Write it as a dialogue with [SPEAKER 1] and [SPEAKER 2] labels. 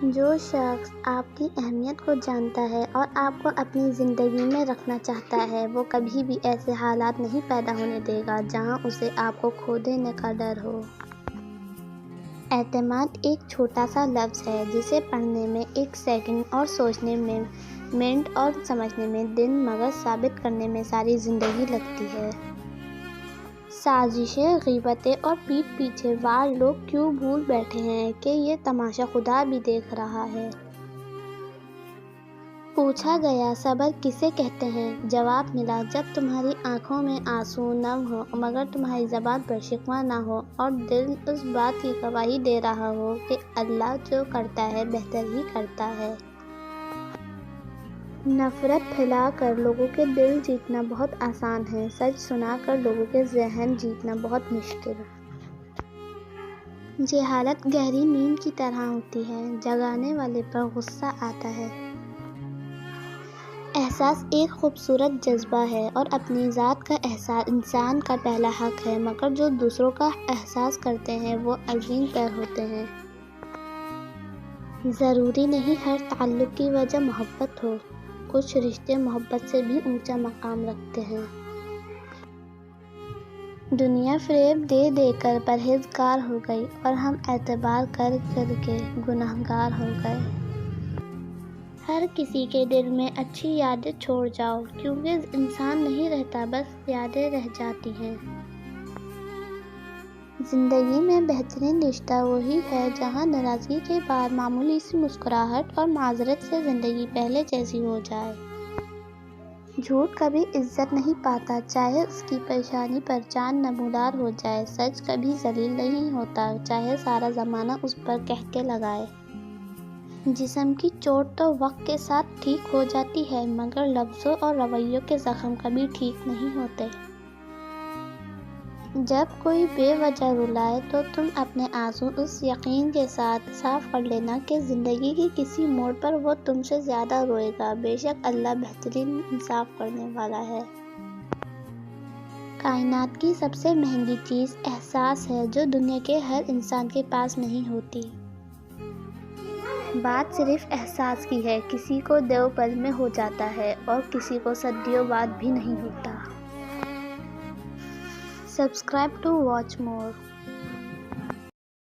[SPEAKER 1] جو شخص آپ کی اہمیت کو جانتا ہے اور آپ کو اپنی زندگی میں رکھنا چاہتا ہے، وہ کبھی بھی ایسے حالات نہیں پیدا ہونے دے گا جہاں اسے آپ کو کھو دینے کا ڈر ہو۔ اعتماد ایک چھوٹا سا لفظ ہے جسے پڑھنے میں ایک سیکنڈ اور سوچنے میں منٹ اور سمجھنے میں دن مگر ثابت کرنے میں ساری زندگی لگتی ہے۔ سازشیں، غیبتیں اور پیٹھ پیچھے وار لوگ کیوں بھول بیٹھے ہیں کہ یہ تماشا خدا بھی دیکھ رہا ہے۔ پوچھا گیا صبر کسے کہتے ہیں؟ جواب ملا جب تمہاری آنکھوں میں آنسو نم ہو مگر تمہاری زبان پر شکوہ نہ ہو اور دل اس بات کی گواہی دے رہا ہو کہ اللہ جو کرتا ہے بہتر ہی کرتا ہے۔ نفرت پھیلا کر لوگوں کے دل جیتنا بہت آسان ہے، سچ سنا کر لوگوں کے ذہن جیتنا بہت مشکل۔ جہالت گہری نیند کی طرح ہوتی ہے، جگانے والے پر غصہ آتا ہے۔ احساس ایک خوبصورت جذبہ ہے اور اپنی ذات کا احساس انسان کا پہلا حق ہے، مگر جو دوسروں کا احساس کرتے ہیں وہ عظیم تر ہوتے ہیں۔ ضروری نہیں ہر تعلق کی وجہ محبت ہو، کچھ رشتے محبت سے بھی اونچا مقام رکھتے ہیں۔ دنیا فریب دے دے کر پرہیزگار ہو گئی اور ہم اعتبار کر کر کے گنہگار ہو گئے۔ ہر کسی کے دل میں اچھی یادیں چھوڑ جاؤ، کیونکہ انسان نہیں رہتا، بس یادیں رہ جاتی ہیں۔ زندگی میں بہترین رشتہ وہی ہے جہاں ناراضگی کے بعد معمولی سی مسکراہٹ اور معذرت سے زندگی پہلے جیسی ہو جائے۔ جھوٹ کبھی عزت نہیں پاتا، چاہے اس کی پریشانی پر جان نمودار ہو جائے۔ سچ کبھی ذلیل نہیں ہوتا، چاہے سارا زمانہ اس پر قہقہے لگائے۔ جسم کی چوٹ تو وقت کے ساتھ ٹھیک ہو جاتی ہے، مگر لفظوں اور رویوں کے زخم کبھی ٹھیک نہیں ہوتے۔ جب کوئی بے وجہ رلائے تو تم اپنے آنسو اس یقین کے ساتھ صاف کر لینا کہ زندگی کے کسی موڑ پر وہ تم سے زیادہ روئے گا۔ بے شک اللہ بہترین انصاف کرنے والا ہے۔ کائنات کی سب سے مہنگی چیز احساس ہے جو دنیا کے ہر انسان کے پاس نہیں ہوتی۔ بات صرف احساس کی ہے، کسی کو دو پل میں ہو جاتا ہے اور کسی کو صدیوں بعد بھی نہیں ہوتا۔ Subscribe to watch more.